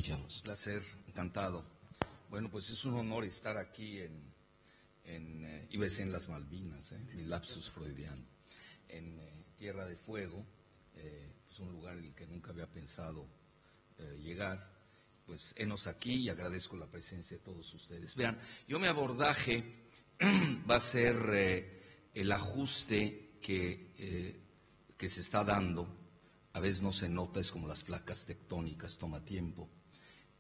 escuchamos. Placer, encantado. Bueno, pues es un honor estar aquí iba a decir en las Malvinas, mi lapsus freudiano, en Tierra de Fuego, pues un lugar en el que nunca había pensado llegar. Pues henos aquí y agradezco la presencia de todos ustedes. Vean, mi abordaje va a ser el ajuste que se está dando. A veces no se nota, es como las placas tectónicas, toma tiempo,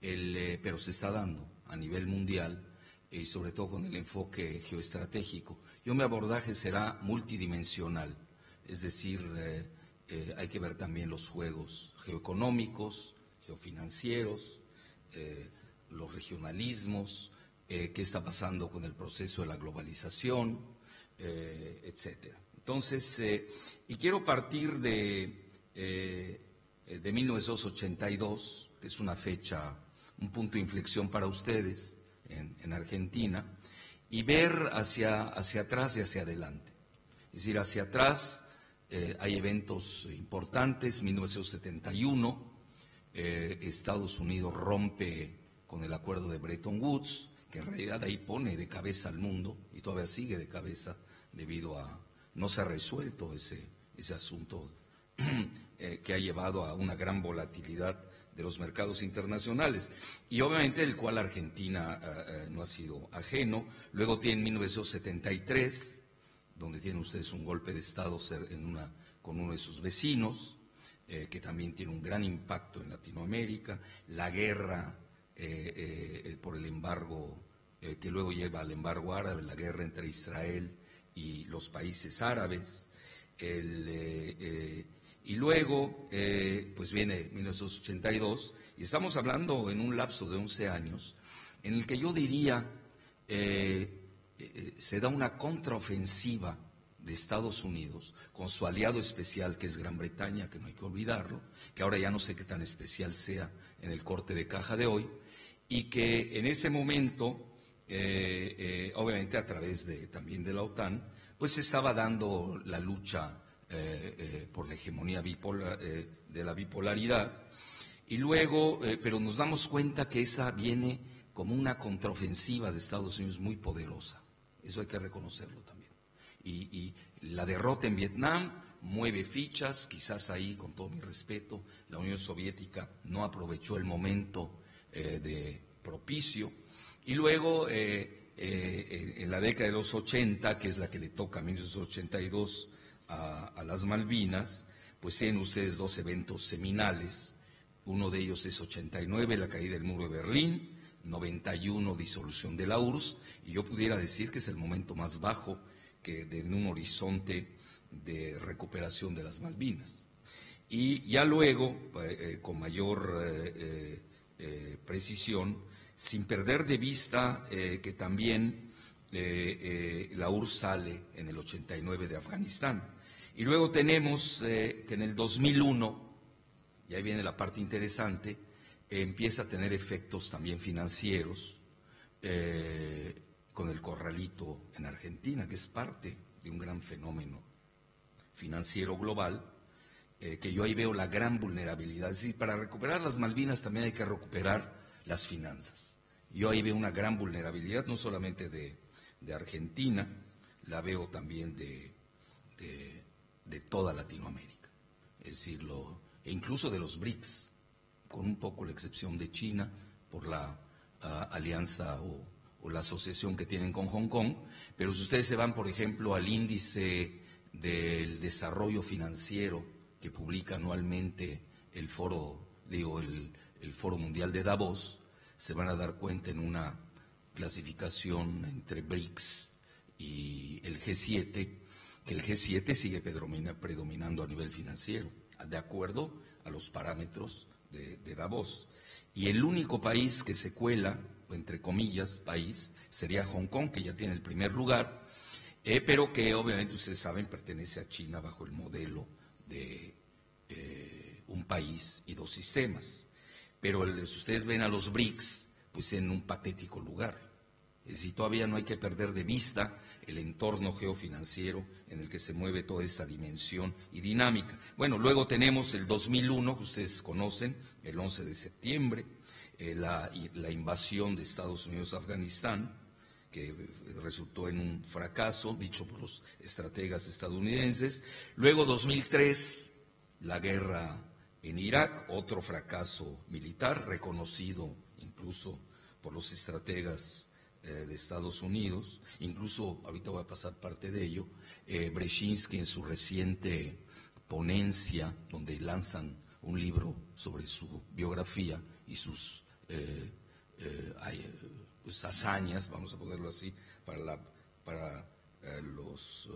pero se está dando a nivel mundial y sobre todo con el enfoque geoestratégico. Mi abordaje será multidimensional, es decir, hay que ver también los juegos geoeconómicos, geofinancieros, los regionalismos, qué está pasando con el proceso de la globalización, etcétera. Entonces, y quiero partir de 1982, que es una fecha, un punto de inflexión para ustedes en Argentina, y ver hacia atrás y hacia adelante. Es decir, hacia atrás hay eventos importantes. 1971, Estados Unidos rompe con el acuerdo de Bretton Woods, que en realidad ahí pone de cabeza al mundo, y todavía sigue de cabeza debido a, no se ha resuelto ese asunto que ha llevado a una gran volatilidad de los mercados internacionales, y obviamente el cual Argentina no ha sido ajeno. Luego tienen 1973, donde tienen ustedes un golpe de Estado con uno de sus vecinos, que también tiene un gran impacto en Latinoamérica, la guerra por el embargo, que luego lleva al embargo árabe, la guerra entre Israel y los países árabes, y luego pues viene 1982, y estamos hablando en un lapso de 11 años, en el que yo diría se da una contraofensiva de Estados Unidos con su aliado especial, que es Gran Bretaña, que no hay que olvidarlo, que ahora ya no sé qué tan especial sea en el corte de caja de hoy, y que en ese momento, obviamente a través también de la OTAN, pues se estaba dando la lucha por la hegemonía de la bipolaridad, y luego, pero nos damos cuenta que esa viene como una contraofensiva de Estados Unidos muy poderosa, eso hay que reconocerlo también, y la derrota en Vietnam mueve fichas. Quizás ahí, con todo mi respeto, la Unión Soviética no aprovechó el momento de propicio, y luego en la década de los 80, que es la que le toca a 1982 a las Malvinas, pues tienen ustedes dos eventos seminales. Uno de ellos es 89, la caída del muro de Berlín; 91, disolución de la URSS, y yo pudiera decir que es el momento más bajo que en un horizonte de recuperación de las Malvinas. Y ya luego, con mayor precisión, sin perder de vista que también la URSS sale en el 89 de Afganistán. Y luego tenemos que en el 2001, y ahí viene la parte interesante, empieza a tener efectos también financieros con el corralito en Argentina, que es parte de un gran fenómeno financiero global, que yo ahí veo la gran vulnerabilidad. Es decir, para recuperar las Malvinas también hay que recuperar las finanzas. Yo ahí veo una gran vulnerabilidad, no solamente de Argentina, la veo también de toda Latinoamérica, es decir, e incluso de los BRICS, con un poco la excepción de China por la alianza o la asociación que tienen con Hong Kong. Pero si ustedes se van, por ejemplo, al índice del desarrollo financiero que publica anualmente el Foro Mundial de Davos, se van a dar cuenta en una clasificación entre BRICS y el G7, que el G7 sigue predominando a nivel financiero, de acuerdo a los parámetros de Davos. Y el único país que se cuela, entre comillas, país, sería Hong Kong, que ya tiene el primer lugar, pero que obviamente ustedes saben pertenece a China bajo el modelo de un país y dos sistemas. Pero si ustedes ven a los BRICS, pues en un patético lugar. Es decir, todavía no hay que perder de vista el entorno geofinanciero en el que se mueve toda esta dimensión y dinámica. Bueno, luego tenemos el 2001, que ustedes conocen, el 11 de septiembre, la invasión de Estados Unidos a Afganistán, que resultó en un fracaso, dicho por los estrategas estadounidenses. Luego, 2003, la guerra en Irak, otro fracaso militar, reconocido incluso por los estrategas de Estados Unidos. Incluso, ahorita voy a pasar parte de ello, Brzezinski en su reciente ponencia, donde lanzan un libro sobre su biografía y sus pues, hazañas, vamos a ponerlo así, para los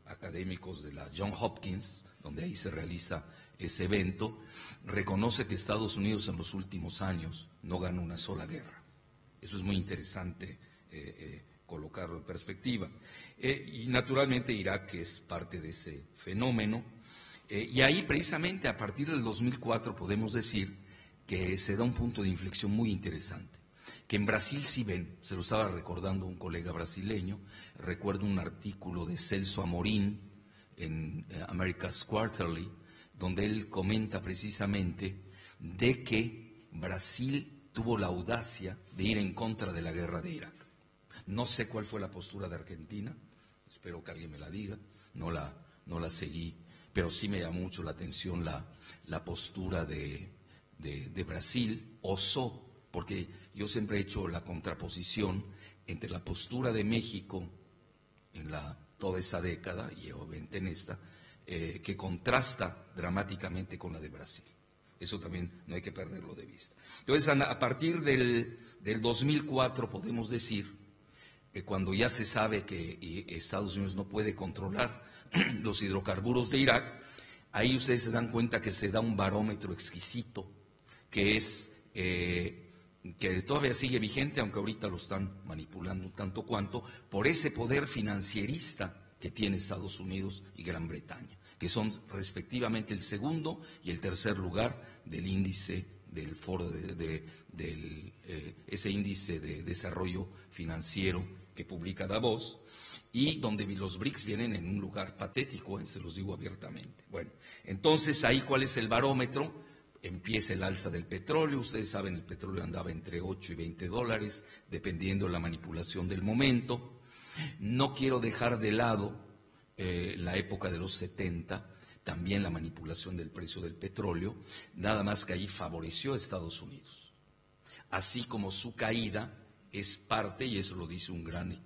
académicos de la Johns Hopkins, donde ahí se realiza ese evento, reconoce que Estados Unidos en los últimos años no ganó una sola guerra. Eso es muy interesante colocarlo en perspectiva. Y naturalmente Irak es parte de ese fenómeno. Y ahí precisamente a partir del 2004 podemos decir que se da un punto de inflexión muy interesante. Que en Brasil sí ven, se lo estaba recordando un colega brasileño, recuerdo un artículo de Celso Amorim en America's Quarterly, donde él comenta precisamente de que Brasil tuvo la audacia de ir en contra de la guerra de Irak. No sé cuál fue la postura de Argentina, espero que alguien me la diga, no la seguí, pero sí me llamó mucho la atención la postura de Brasil. Osó, porque yo siempre he hecho la contraposición entre la postura de México en toda esa década, y obviamente en esta, que contrasta dramáticamente con la de Brasil. Eso también no hay que perderlo de vista. Entonces, a partir del 2004 podemos decir que cuando ya se sabe que Estados Unidos no puede controlar los hidrocarburos de Irak, ahí ustedes se dan cuenta que se da un barómetro exquisito, que es que todavía sigue vigente, aunque ahorita lo están manipulando tanto cuanto, por ese poder financierista que tiene Estados Unidos y Gran Bretaña, que son respectivamente el segundo y el tercer lugar del índice del foro ese índice de desarrollo financiero que publica Davos, y donde los BRICS vienen en un lugar patético, se los digo abiertamente. Bueno, entonces ahí, ¿cuál es el barómetro? Empieza el alza del petróleo. Ustedes saben, el petróleo andaba entre 8 y 20 dólares, dependiendo de la manipulación del momento. No quiero dejar de lado la época de los 70, también la manipulación del precio del petróleo, nada más que ahí favoreció a Estados Unidos. Así como su caída es parte, y eso lo dice un gran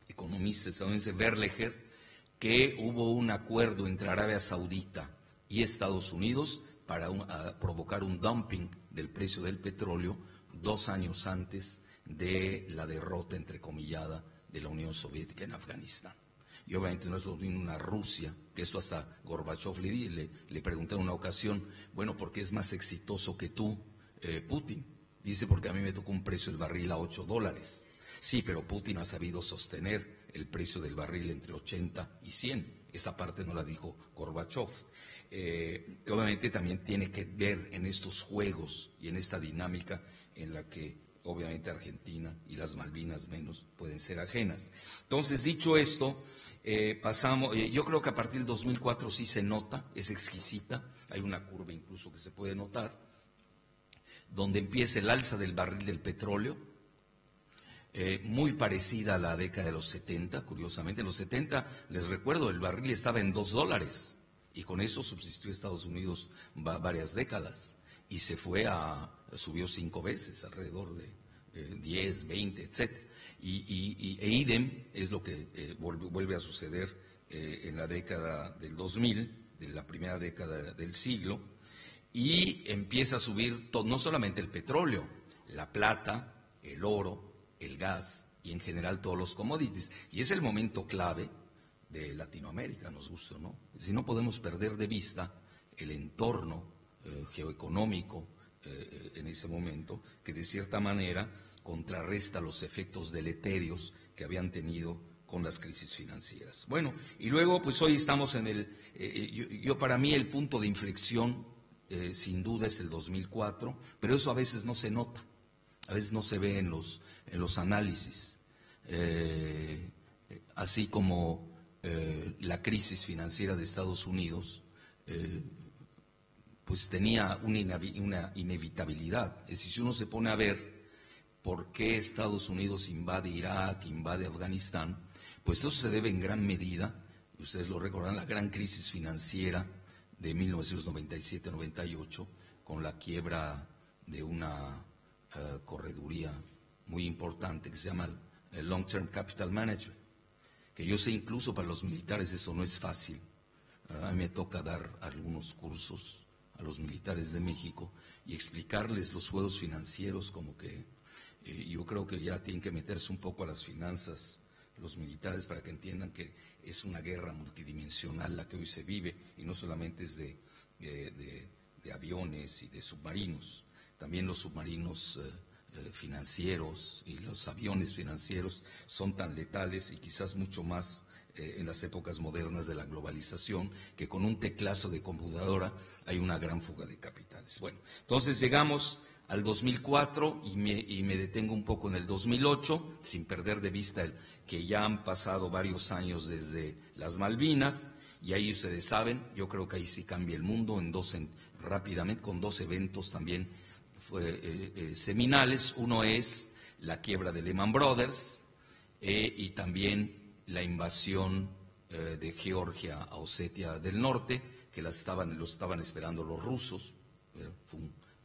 economista estadounidense, Berleger, que hubo un acuerdo entre Arabia Saudita y Estados Unidos para provocar un dumping del precio del petróleo 2 años antes de la derrota, entrecomillada, de la Unión Soviética en Afganistán. Y obviamente no es lo mismo una Rusia, que esto hasta Gorbachev le pregunté en una ocasión, bueno, ¿por qué es más exitoso que tú, Putin? Dice, porque a mí me tocó un precio del barril a 8 dólares. Sí, pero Putin ha sabido sostener el precio del barril entre 80 y 100. Esa parte no la dijo Gorbachev. Que obviamente también tiene que ver en estos juegos y en esta dinámica en la que obviamente Argentina y las Malvinas menos pueden ser ajenas. Entonces, dicho esto, pasamos, yo creo que a partir del 2004 sí se nota, es exquisita, hay una curva incluso que se puede notar, donde empieza el alza del barril del petróleo, muy parecida a la década de los 70, curiosamente. En los 70, les recuerdo, el barril estaba en 2 dólares. Y con eso subsistió Estados Unidos varias décadas y subió 5 veces, alrededor de 10, 20, etc. E idem es lo que vuelve a suceder en la década del 2000, de la primera década del siglo, y empieza a subir no solamente el petróleo, la plata, el oro, el gas y en general todos los commodities. Y es el momento clave de Latinoamérica, nos gusta o no. Si no podemos perder de vista el entorno geoeconómico en ese momento, que de cierta manera contrarresta los efectos deleterios que habían tenido con las crisis financieras. Bueno, y luego pues hoy estamos en para mí el punto de inflexión sin duda es el 2004, pero eso a veces no se nota, a veces no se ve en los análisis. así como la crisis financiera de Estados Unidos, pues tenía una inevitabilidad. Es decir, si uno se pone a ver por qué Estados Unidos invade Irak, invade Afganistán, pues eso se debe en gran medida, y ustedes lo recordarán, la gran crisis financiera de 1997-98, con la quiebra de una correduría muy importante que se llama el Long Term Capital Management, que yo sé incluso para los militares eso no es fácil. A mí me toca dar algunos cursos a los militares de México y explicarles los juegos financieros, como que yo creo que ya tienen que meterse un poco a las finanzas los militares para que entiendan que es una guerra multidimensional la que hoy se vive, y no solamente es de aviones y de submarinos, también los submarinos financieros y los aviones financieros son tan letales y quizás mucho más en las épocas modernas de la globalización, que con un teclazo de computadora hay una gran fuga de capitales. Bueno, entonces llegamos al 2004 y me detengo un poco en el 2008, sin perder de vista que ya han pasado varios años desde las Malvinas, y ahí ustedes saben, yo creo que ahí sí cambia el mundo rápidamente, con dos eventos también seminales. Uno es la quiebra de Lehman Brothers y también la invasión de Georgia a Osetia del Norte, que lo estaban esperando los rusos. Fue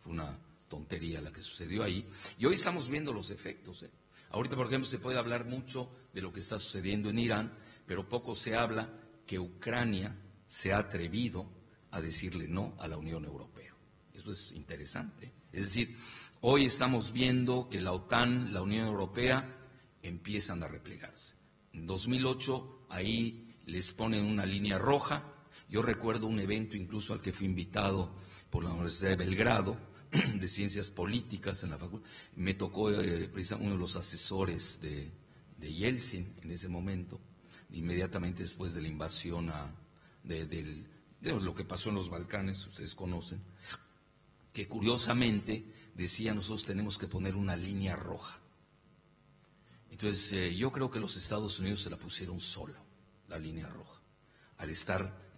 una tontería la que sucedió ahí, y hoy estamos viendo los efectos. Ahorita, por ejemplo, se puede hablar mucho de lo que está sucediendo en Irán, pero poco se habla que Ucrania se ha atrevido a decirle no a la Unión Europea. Eso es interesante. Es decir, hoy estamos viendo que la OTAN, la Unión Europea, empiezan a replegarse. En 2008 ahí les ponen una línea roja. Yo recuerdo un evento incluso al que fui invitado por la Universidad de Belgrado, de Ciencias Políticas en la facultad. Me tocó precisamente uno de los asesores de Yeltsin en ese momento, inmediatamente después de la invasión de lo que pasó en los Balcanes, ustedes conocen, que curiosamente decía: nosotros tenemos que poner una línea roja. Entonces yo creo que los Estados Unidos se la pusieron solo, la línea roja, al estar,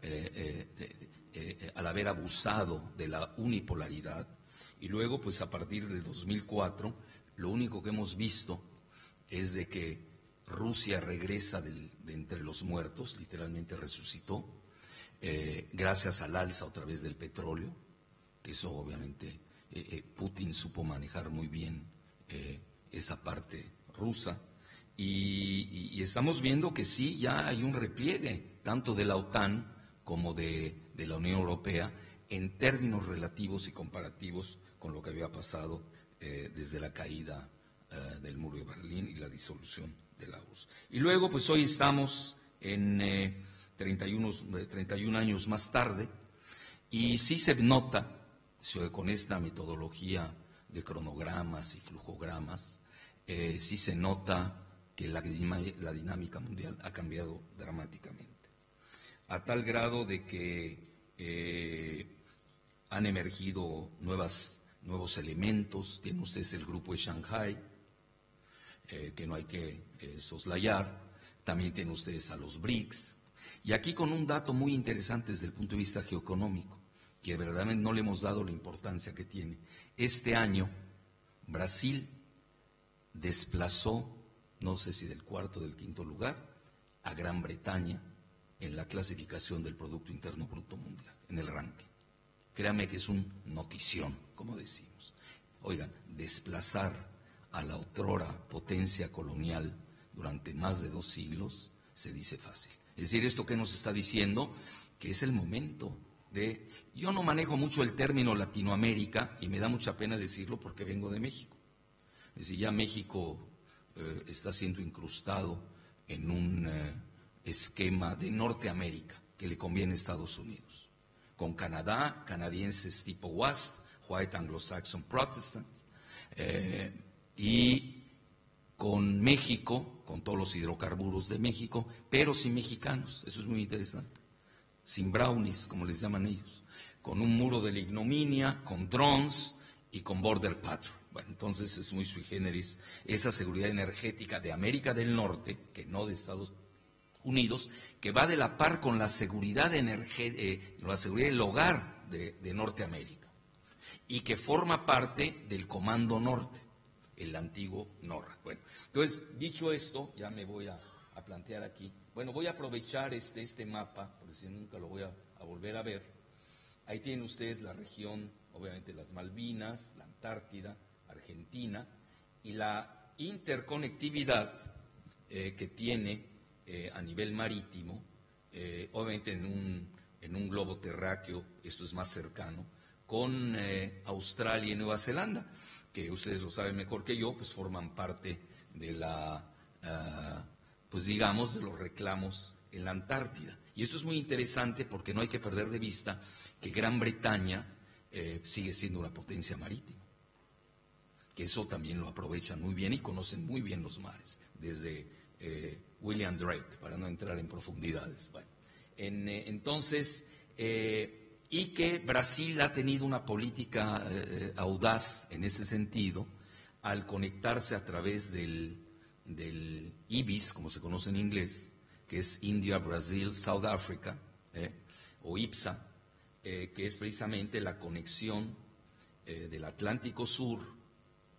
al haber abusado de la unipolaridad. Y luego, pues a partir del 2004, lo único que hemos visto es de que Rusia regresa de entre los muertos, literalmente resucitó, gracias al alza otra vez del petróleo, que eso obviamente Putin supo manejar muy bien esa parte rusa, y estamos viendo que sí, ya hay un repliegue, tanto de la OTAN como de la Unión Europea, en términos relativos y comparativos con lo que había pasado desde la caída del muro de Berlín y la disolución de la URSS. Y luego, pues hoy estamos en 31 años más tarde, y sí se nota, con esta metodología de cronogramas y flujogramas, sí se nota que la dinámica mundial ha cambiado dramáticamente, a tal grado de que han emergido nuevos elementos. Tienen ustedes el grupo de Shanghái, que no hay que soslayar. También tienen ustedes a los BRICS. Y aquí con un dato muy interesante desde el punto de vista geoeconómico, que verdaderamente no le hemos dado la importancia que tiene. Este año, Brasil desplazó, no sé si del cuarto o del quinto lugar, a Gran Bretaña en la clasificación del Producto Interno Bruto Mundial, en el ranking. Créanme que es un notición, como decimos. Oigan, desplazar a la otrora potencia colonial durante más de 2 siglos se dice fácil. Es decir, esto que nos está diciendo, que es el momento de... Yo no manejo mucho el término Latinoamérica, y me da mucha pena decirlo porque vengo de México. Es decir, ya México está siendo incrustado en un esquema de Norteamérica que le conviene a Estados Unidos, con Canadá, canadienses tipo WASP, White Anglo-Saxon Protestants, y con México, con todos los hidrocarburos de México, pero sin mexicanos. Eso es muy interesante, sin brownies, como les llaman ellos, con un muro de la ignominia, con drones y con border patrol. Bueno, entonces es muy sui generis esa seguridad energética de América del Norte, que no de Estados Unidos, que va de la par con la seguridad, la seguridad del hogar de Norteamérica y que forma parte del Comando Norte, el antiguo NORAD. Bueno, entonces, dicho esto, ya me voy a plantear aquí. Bueno, voy a aprovechar este mapa, porque si nunca lo voy a volver a ver. Ahí tienen ustedes la región, obviamente las Malvinas, la Antártida, Argentina, y la interconectividad que tiene a nivel marítimo, obviamente en un globo terráqueo, esto es más cercano, con Australia y Nueva Zelanda, que ustedes lo saben mejor que yo, pues forman parte de pues digamos, de los reclamos en la Antártida. Y esto es muy interesante porque no hay que perder de vista que Gran Bretaña sigue siendo una potencia marítima, que eso también lo aprovechan muy bien y conocen muy bien los mares, desde William Drake, para no entrar en profundidades. Bueno, entonces, y que Brasil ha tenido una política audaz en ese sentido, al conectarse a través del IBIS, como se conoce en inglés, que es India, Brasil, South Africa, o IPSA, que es precisamente la conexión del Atlántico Sur,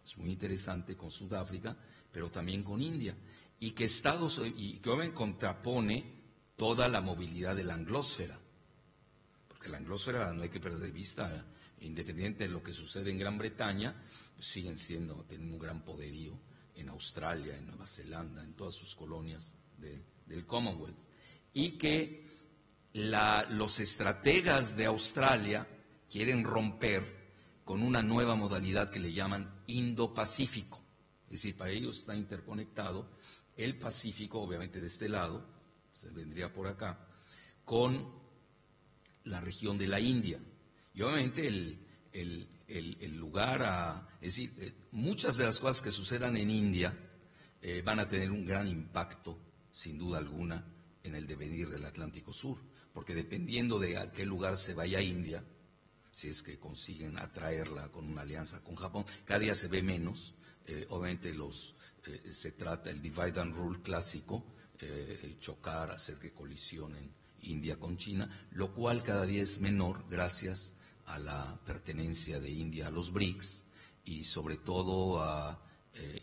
es muy interesante, con Sudáfrica, pero también con India, y que obviamente contrapone toda la movilidad de la anglósfera, porque la anglósfera no hay que perder de vista, independiente de lo que sucede en Gran Bretaña, pues siguen teniendo un gran poderío en Australia, en Nueva Zelanda, en todas sus colonias del Commonwealth, y que los estrategas de Australia quieren romper con una nueva modalidad que le llaman Indo-Pacífico. Es decir, para ellos está interconectado el Pacífico, obviamente de este lado, se vendría por acá, con la región de la India. Y obviamente el lugar, es decir, muchas de las cosas que sucedan en India van a tener un gran impacto, sin duda alguna, en el devenir del Atlántico Sur, porque dependiendo de a qué lugar se vaya India, si es que consiguen atraerla con una alianza con Japón, cada día se ve menos, obviamente se trata el divide and rule clásico, chocar, hacer que colisionen India con China, lo cual cada día es menor gracias a la pertenencia de India a los BRICS y sobre todo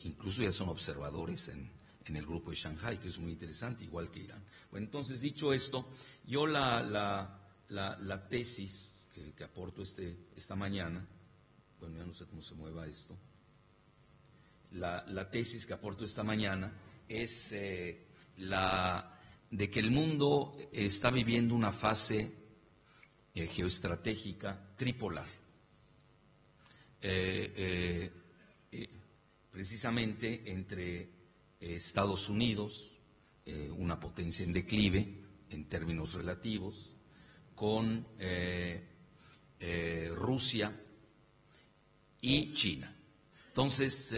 incluso ya son observadores en el grupo de Shanghái, que es muy interesante, igual que Irán. Bueno, entonces, dicho esto, yo la tesis que aporto esta mañana, bueno, ya no sé cómo se mueva esto, la tesis que aporto esta mañana es la de que el mundo está viviendo una fase geoestratégica tripolar. Precisamente entre Estados Unidos, una potencia en declive en términos relativos, con Rusia y China. Entonces,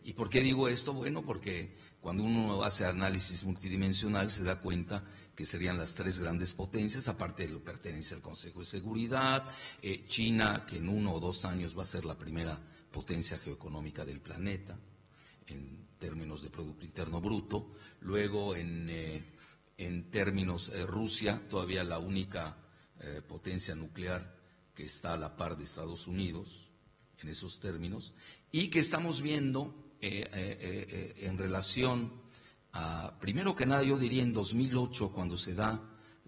¿y por qué digo esto? Bueno, porque cuando uno hace análisis multidimensional se da cuenta que serían las tres grandes potencias, aparte de lo que pertenece al Consejo de Seguridad, China, que en 1 o 2 años va a ser la primera potencia geoeconómica del planeta, en términos de Producto Interno Bruto, luego en términos Rusia, todavía la única potencia nuclear que está a la par de Estados Unidos, en esos términos, y que estamos viendo en relación a, primero que nada, yo diría en 2008, cuando se da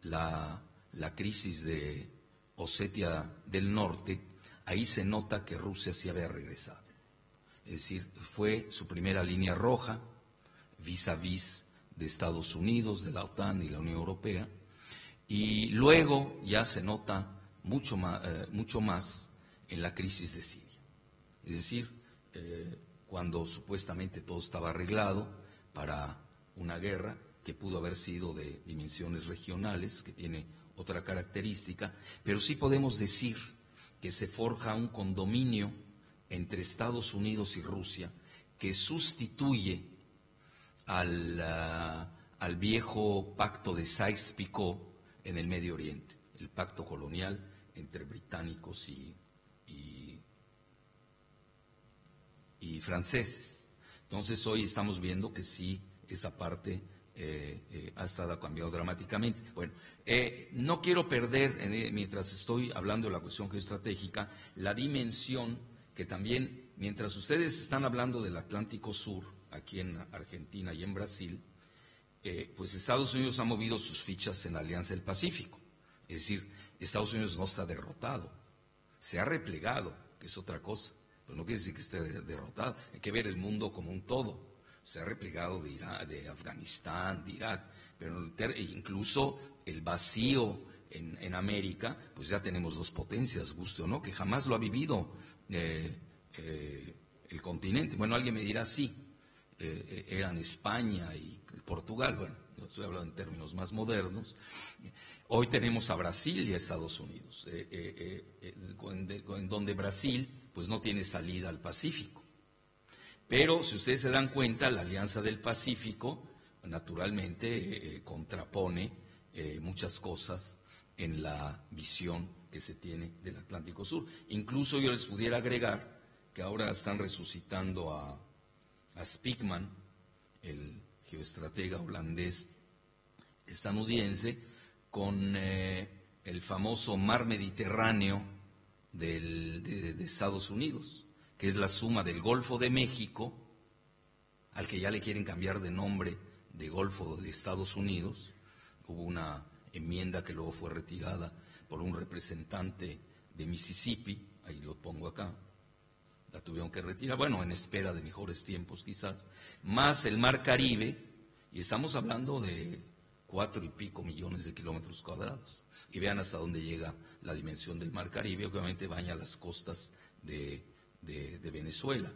la crisis de Osetia del Norte, ahí se nota que Rusia sí había regresado. Es decir, fue su primera línea roja, vis a vis de Estados Unidos, de la OTAN y la Unión Europea, y luego ya se nota mucho más en la crisis de Siria. Es decir, cuando supuestamente todo estaba arreglado para una guerra que pudo haber sido de dimensiones regionales, que tiene otra característica, pero sí podemos decir que se forja un condominio entre Estados Unidos y Rusia que sustituye al viejo pacto de Sykes-Picot en el Medio Oriente, el pacto colonial entre británicos y y franceses. Entonces hoy estamos viendo que sí, esa parte ha estado cambiando dramáticamente. Bueno, no quiero perder, mientras estoy hablando de la cuestión geoestratégica, la dimensión que también, mientras ustedes están hablando del Atlántico Sur, aquí en Argentina y en Brasil, pues Estados Unidos ha movido sus fichas en la Alianza del Pacífico. Es decir, Estados Unidos no está derrotado, se ha replegado, que es otra cosa, pero no quiere decir que esté derrotado. Hay que ver el mundo como un todo. Se ha replegado de Irak, de Afganistán, de Irak, pero incluso el vacío en América, pues ya tenemos dos potencias, guste o no, que jamás lo ha vivido el continente. Bueno, alguien me dirá sí, eran España y Portugal, bueno, yo estoy hablando en términos más modernos. Hoy tenemos a Brasil y a Estados Unidos, en donde Brasil pues no tiene salida al Pacífico. Pero si ustedes se dan cuenta, la Alianza del Pacífico naturalmente contrapone muchas cosas en la visión que se tiene del Atlántico Sur. Incluso yo les pudiera agregar que ahora están resucitando a Spykman, el geoestratega holandés estadounidense, con el famoso mar Mediterráneo de Estados Unidos, que es la suma del Golfo de México, al que ya le quieren cambiar de nombre de Golfo de Estados Unidos. Hubo una enmienda que luego fue retirada por un representante de Mississippi, ahí lo pongo acá, la tuvieron que retirar, bueno, en espera de mejores tiempos quizás, más el Mar Caribe, y estamos hablando de 4 y pico millones de kilómetros cuadrados. Y vean hasta dónde llega la dimensión del Mar Caribe, obviamente baña las costas de Venezuela.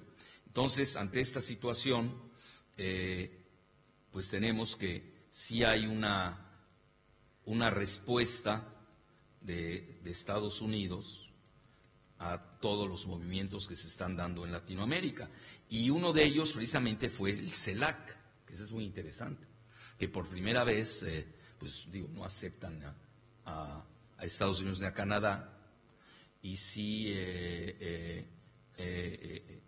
Entonces, ante esta situación, pues tenemos que sí hay una respuesta de Estados Unidos a todos los movimientos que se están dando en Latinoamérica. Y uno de ellos precisamente fue el CELAC, que eso es muy interesante, que por primera vez, pues digo, no aceptan a Estados Unidos ni a Canadá, y sí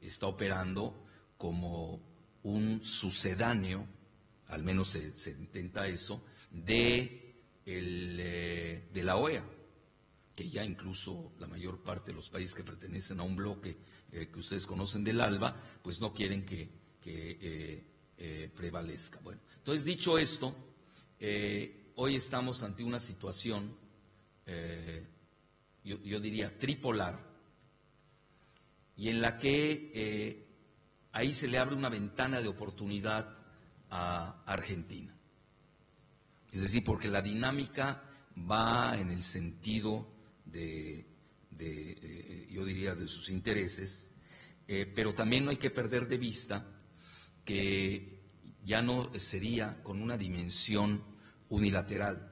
está operando como un sucedáneo, al menos se intenta eso, de la OEA, que ya incluso la mayor parte de los países que pertenecen a un bloque que ustedes conocen del ALBA, pues no quieren que prevalezca. Bueno, entonces dicho esto, hoy estamos ante una situación, yo diría tripolar, y en la que ahí se le abre una ventana de oportunidad a Argentina. Es decir, porque la dinámica va en el sentido yo diría, de sus intereses, pero también no hay que perder de vista que ya no sería con una dimensión unilateral.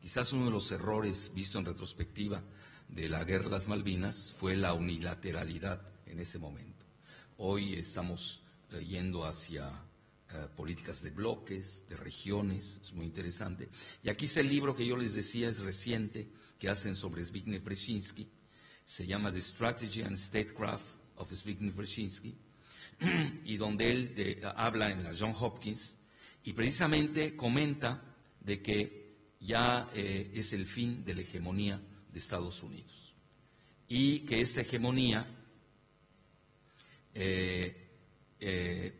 Quizás uno de los errores visto en retrospectiva de la guerra de las Malvinas fue la unilateralidad en ese momento. Hoy estamos yendo hacia políticas de bloques, de regiones, es muy interesante. Y aquí está el libro que yo les decía, es reciente, que hacen sobre Zbigniew Brzezinski, se llama The Strategy and Statecraft of Zbigniew Brzezinski, y donde él habla en la Johns Hopkins, y precisamente comenta de que ya es el fin de la hegemonía de Estados Unidos, y que esta hegemonía,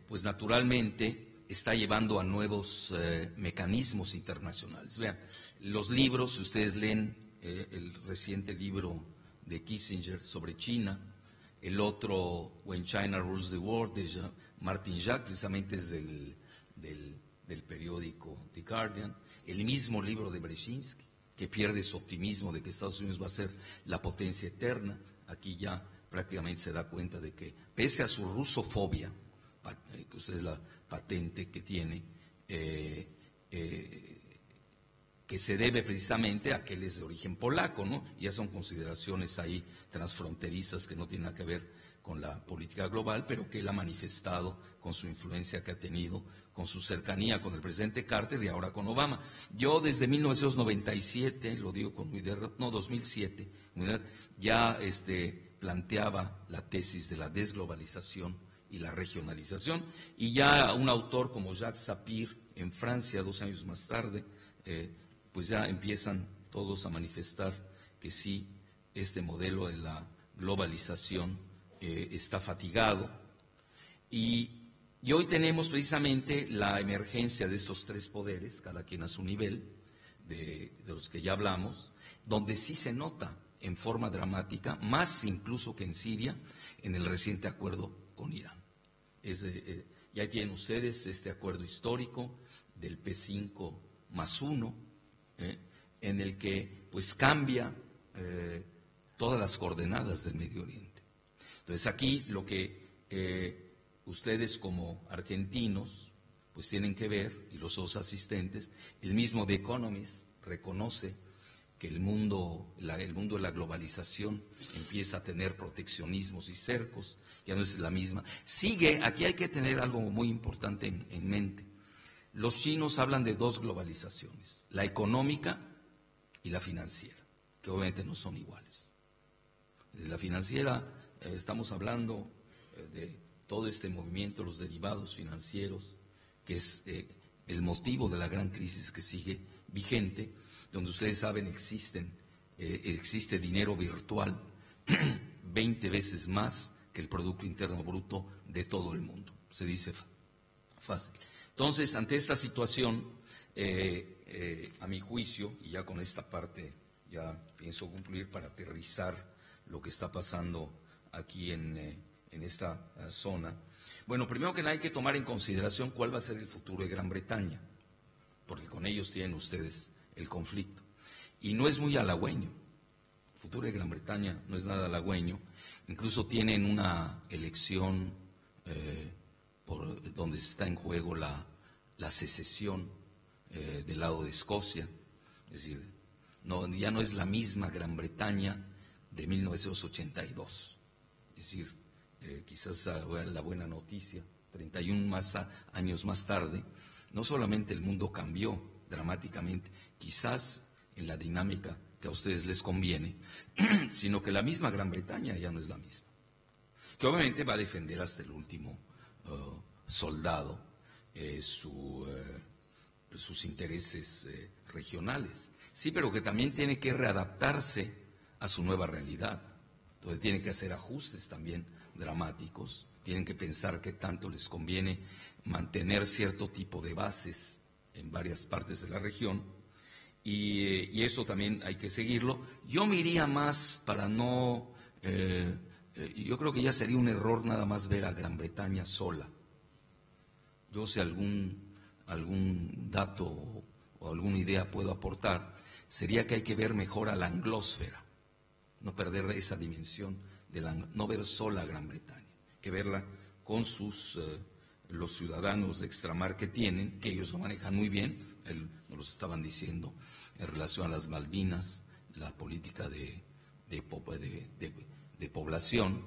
pues naturalmente está llevando a nuevos mecanismos internacionales. Vean, los libros, si ustedes leen el reciente libro de Kissinger sobre China, el otro, When China Rules the World, de Martin Jacques, precisamente es del periódico The Guardian, el mismo libro de Brzezinski, que pierde su optimismo de que Estados Unidos va a ser la potencia eterna. Aquí ya prácticamente se da cuenta de que, pese a su rusofobia, que usted es la patente que tiene, que se debe precisamente a que él es de origen polaco, ¿no? Ya son consideraciones ahí transfronterizas que no tienen nada que ver con la política global, pero que él ha manifestado con su influencia que ha tenido, con su cercanía con el presidente Carter y ahora con Obama. Yo desde 1997, lo digo con 2007, ya planteaba la tesis de la desglobalización y la regionalización. Y ya un autor como Jacques Sapir en Francia, 2 años más tarde, pues ya empiezan todos a manifestar que sí, este modelo de la globalización está fatigado. Y hoy tenemos precisamente la emergencia de estos 3 poderes, cada quien a su nivel, de los que ya hablamos, donde sí se nota en forma dramática, más incluso que en Siria, en el reciente acuerdo con Irán. Ya tienen ustedes este acuerdo histórico del P5+1, en el que pues cambia todas las coordenadas del Medio Oriente. Entonces aquí lo que ustedes como argentinos pues tienen que ver, y los 2 asistentes, el mismo The Economist reconoce que el mundo de la globalización empieza a tener proteccionismos y cercos, ya no es la misma. Aquí hay que tener algo muy importante en mente. Los chinos hablan de 2 globalizaciones, la económica y la financiera, que obviamente no son iguales. De la financiera estamos hablando de todo este movimiento, los derivados financieros, que es el motivo de la gran crisis que sigue vigente, donde ustedes saben existe dinero virtual 20 veces más que el Producto Interno Bruto de todo el mundo. Se dice fácil. Entonces, ante esta situación, a mi juicio, y ya con esta parte ya pienso concluir para aterrizar lo que está pasando aquí en esta zona. Bueno, primero que nada hay que tomar en consideración cuál va a ser el futuro de Gran Bretaña, porque con ellos tienen ustedes el conflicto. Y no es muy halagüeño. El futuro de Gran Bretaña no es nada halagüeño. Incluso tienen una elección donde está en juego la secesión del lado de Escocia. Es decir, ya no es la misma Gran Bretaña de 1982. Es decir, quizás la buena noticia, 31 años más tarde, no solamente el mundo cambió dramáticamente, quizás en la dinámica que a ustedes les conviene, sino que la misma Gran Bretaña ya no es la misma, que obviamente va a defender hasta el último soldado sus intereses regionales, sí, pero que también tiene que readaptarse a su nueva realidad. Entonces tiene que hacer ajustes también dramáticos, tienen que pensar qué tanto les conviene mantener cierto tipo de bases en varias partes de la región, y esto también hay que seguirlo. Yo me iría más para no, yo creo que ya sería un error nada más ver a Gran Bretaña sola. Yo si algún dato o alguna idea puedo aportar, sería que hay que ver mejor a la anglósfera, no perder esa dimensión, no ver sola a Gran Bretaña, que verla con los ciudadanos de extramar que tienen, que ellos lo manejan muy bien, nos lo estaban diciendo, en relación a las Malvinas, la política de población,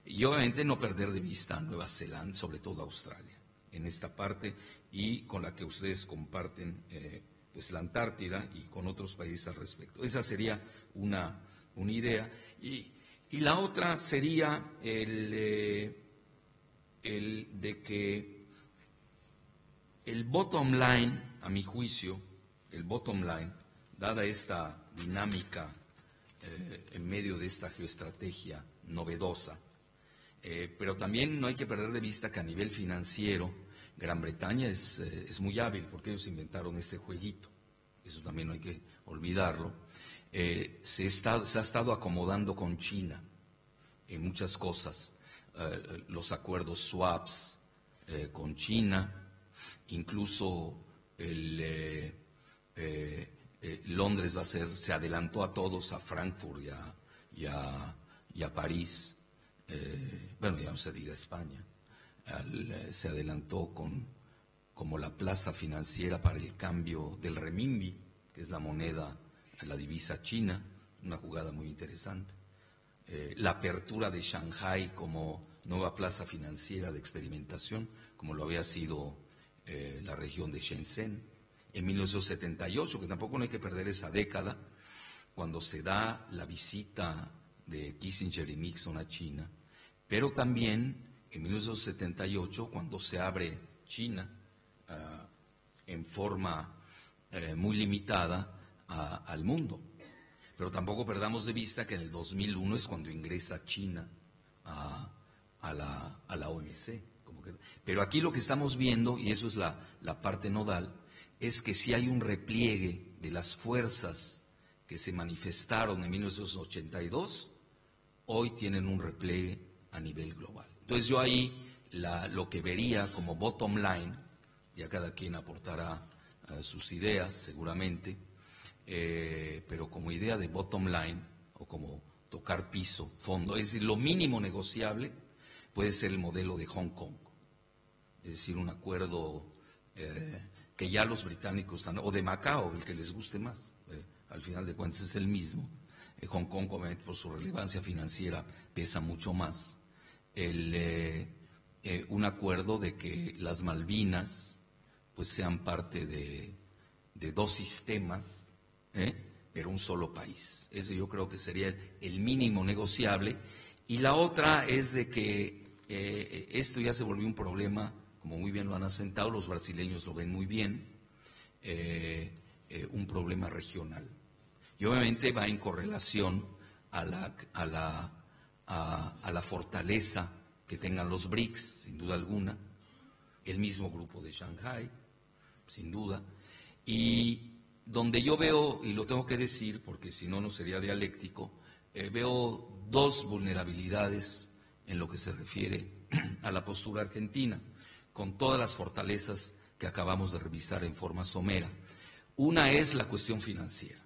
y obviamente no perder de vista a Nueva Zelanda, sobre todo a Australia, en esta parte, y con la que ustedes comparten pues la Antártida y con otros países al respecto. Esa sería una idea. Y la otra sería el de que el bottom line, a mi juicio, el bottom line, dada esta dinámica en medio de esta geoestrategia novedosa, pero también no hay que perder de vista que a nivel financiero Gran Bretaña es muy hábil, porque ellos inventaron este jueguito, eso también no hay que olvidarlo. Se ha estado acomodando con China en muchas cosas, los acuerdos swaps con China, incluso Londres se adelantó a todos, a Frankfurt y a París, bueno, ya no se diga España, se adelantó como la plaza financiera para el cambio del renminbi, que es la moneda, la divisa china, una jugada muy interesante. La apertura de Shanghái como nueva plaza financiera de experimentación, como lo había sido la región de Shenzhen, en 1978, que tampoco no hay que perder esa década, cuando se da la visita de Kissinger y Nixon a China, pero también en 1978, cuando se abre China en forma muy limitada al mundo. Pero tampoco perdamos de vista que en el 2001 es cuando ingresa China a la OMC. Pero aquí lo que estamos viendo, y eso es la parte nodal, es que si hay un repliegue de las fuerzas que se manifestaron en 1982, hoy tienen un repliegue a nivel global. Entonces yo ahí lo que vería como bottom line, ya cada quien aportará sus ideas seguramente, pero como idea de bottom line o como tocar piso, fondo, es decir, lo mínimo negociable puede ser el modelo de Hong Kong, es decir, un acuerdo que ya los británicos están, o de Macao, el que les guste más, al final de cuentas es el mismo. Hong Kong, por su relevancia financiera, pesa mucho más. Un acuerdo de que las Malvinas pues sean parte de dos sistemas, pero un solo país. Ese yo creo que sería el mínimo negociable. Y la otra es de que esto ya se volvió un problema, como muy bien lo han asentado, los brasileños lo ven muy bien, un problema regional. Y obviamente va en correlación a la fortaleza que tengan los BRICS, sin duda alguna, el mismo grupo de Shanghái, sin duda, y donde yo veo, y lo tengo que decir porque si no, no sería dialéctico, veo dos vulnerabilidades en lo que se refiere a la postura argentina, con todas las fortalezas que acabamos de revisar en forma somera. Una es la cuestión financiera,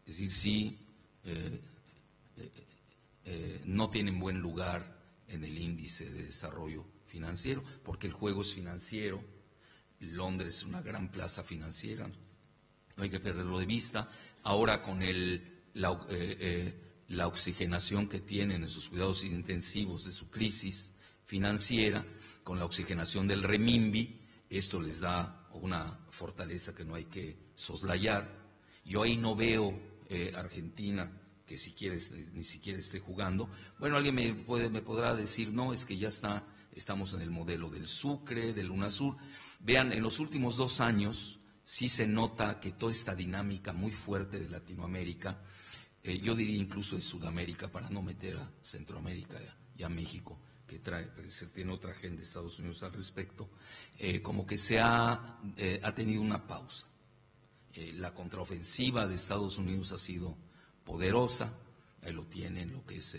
es decir, sí, no tienen buen lugar en el índice de desarrollo financiero, porque el juego es financiero. Londres es una gran plaza financiera, no hay que perderlo de vista. Ahora con la oxigenación que tienen en sus cuidados intensivos de su crisis financiera, con la oxigenación del renminbi, esto les da una fortaleza que no hay que soslayar. Yo ahí no veo Argentina que ni siquiera esté jugando. Bueno, alguien me podrá decir, no, es que ya estamos en el modelo del Sucre, del UNASUR. Vean, en los últimos 2 años sí se nota que toda esta dinámica muy fuerte de Latinoamérica, yo diría incluso de Sudamérica, para no meter a Centroamérica y a México, que tiene otra agenda de Estados Unidos al respecto, como que ha tenido una pausa. La contraofensiva de Estados Unidos ha sido poderosa, ahí lo tienen, lo que es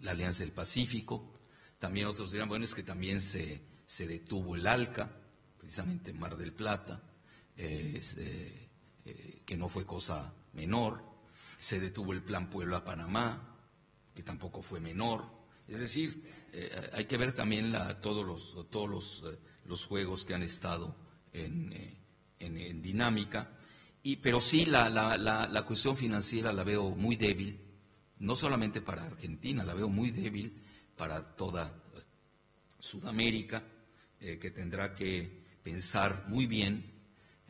la Alianza del Pacífico. También otros dirán, bueno, es que también se detuvo el ALCA, precisamente en Mar del Plata, que no fue cosa menor. Se detuvo el Plan Puebla Panamá, que tampoco fue menor. Es decir, hay que ver también todos los juegos que han estado en dinámica. Pero sí, la cuestión financiera la veo muy débil, no solamente para Argentina, la veo muy débil para toda Sudamérica, que tendrá que pensar muy bien.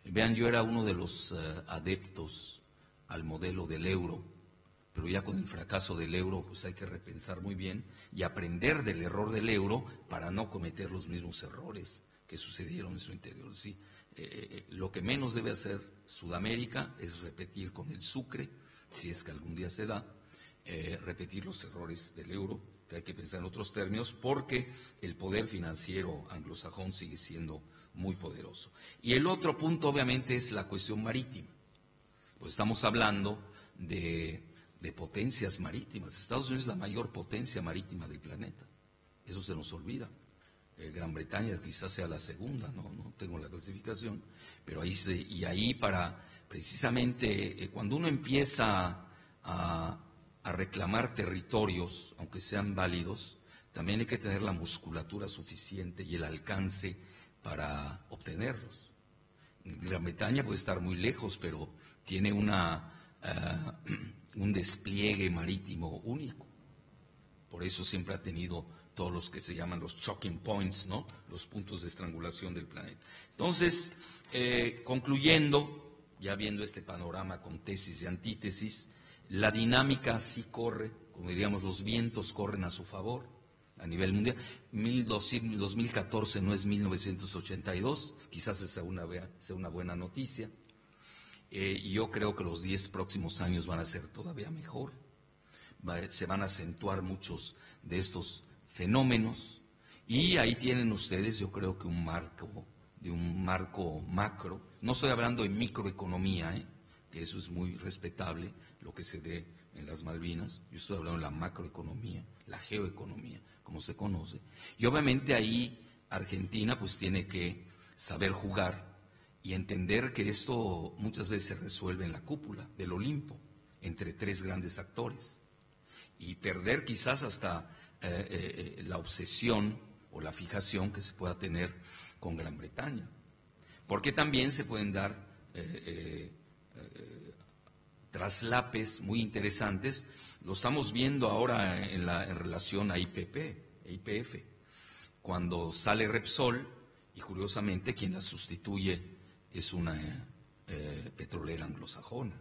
Vean, yo era uno de los adeptos al modelo del euro, pero ya con el fracaso del euro pues hay que repensar muy bien y aprender del error del euro para no cometer los mismos errores que sucedieron en su interior. ¿Sí? Lo que menos debe hacer Sudamérica es repetir con el Sucre, si es que algún día se da, repetir los errores del euro, que hay que pensar en otros términos, porque el poder financiero anglosajón sigue siendo muy poderoso. Y el otro punto, obviamente, es la cuestión marítima. Pues estamos hablando de potencias marítimas. Estados Unidos es la mayor potencia marítima del planeta. Eso se nos olvida. Gran Bretaña quizás sea la segunda, no tengo la clasificación, pero ahí para precisamente cuando uno empieza a reclamar territorios, aunque sean válidos, también hay que tener la musculatura suficiente y el alcance para obtenerlos. Gran Bretaña puede estar muy lejos, pero tiene un despliegue marítimo único. Por eso siempre ha tenido todos los que se llaman los choking points, ¿no? Los puntos de estrangulación del planeta. Entonces, concluyendo, ya viendo este panorama con tesis y antítesis, la dinámica sí corre como diríamos, los vientos corren a su favor a nivel mundial. 2014 no es 1982, quizás sea una buena noticia. Y yo creo que los 10 próximos años van a ser todavía mejor. Se van a acentuar muchos de estos fenómenos. Y ahí tienen ustedes, yo creo que un marco macro. No estoy hablando de microeconomía, que eso es muy respetable, lo que se dé en las Malvinas. Yo estoy hablando de la macroeconomía, la geoeconomía, como se conoce. Y obviamente ahí Argentina pues tiene que saber jugar y entender que esto muchas veces se resuelve en la cúpula del Olimpo, entre 3 grandes actores. Y perder quizás hasta la obsesión o la fijación que se pueda tener con Gran Bretaña. Porque también se pueden dar traslapes muy interesantes. Lo estamos viendo ahora en relación a IPF, cuando sale Repsol y curiosamente quien la sustituye es una petrolera anglosajona,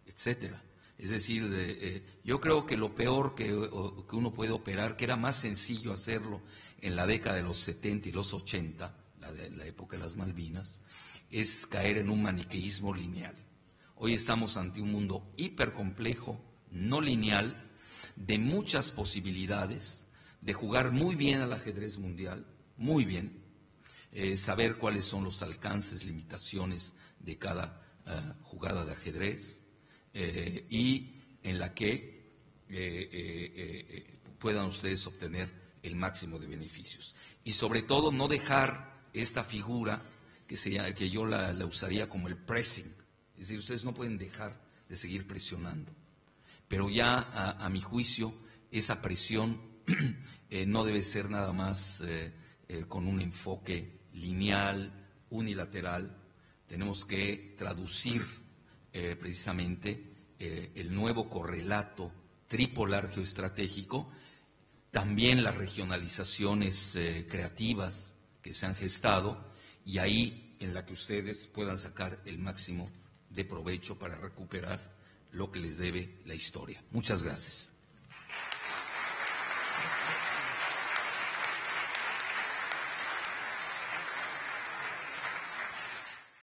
etcétera. Es decir, yo creo que lo peor que uno puede operar, que era más sencillo hacerlo en la década de los 70 y los 80, la época de las Malvinas, es caer en un maniqueísmo lineal. Hoy estamos ante un mundo hipercomplejo, no lineal, de muchas posibilidades, de jugar muy bien al ajedrez mundial, muy bien, saber cuáles son los alcances, limitaciones de cada jugada de ajedrez, y en la que puedan ustedes obtener el máximo de beneficios. Y sobre todo no dejar esta figura que yo la usaría como el pressing. Es decir, ustedes no pueden dejar de seguir presionando. Pero ya a mi juicio esa presión no debe ser nada más con un enfoque lineal, unilateral. Tenemos que traducir precisamente el nuevo correlato tripolar geoestratégico, también las regionalizaciones creativas que se han gestado, y ahí en la que ustedes puedan sacar el máximo de provecho para recuperar lo que les debe la historia. Muchas gracias.